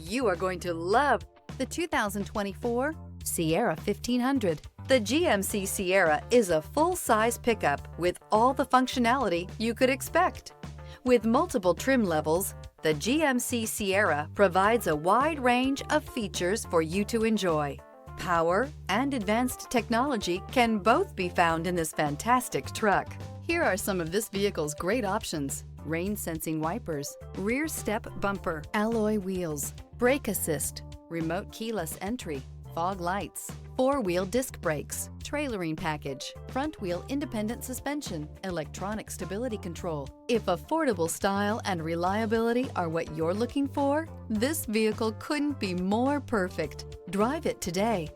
You are going to love the 2024 Sierra 1500. The GMC Sierra is a full-size pickup with all the functionality you could expect. With multiple trim levels, the GMC Sierra provides a wide range of features for you to enjoy. Power and advanced technology can both be found in this fantastic truck. Here are some of this vehicle's great options: rain-sensing wipers, rear step bumper, alloy wheels, brake assist, remote keyless entry, fog lights, four-wheel disc brakes, trailering package, front-wheel independent suspension, electronic stability control. If affordable style and reliability are what you're looking for, this vehicle couldn't be more perfect. Drive it today.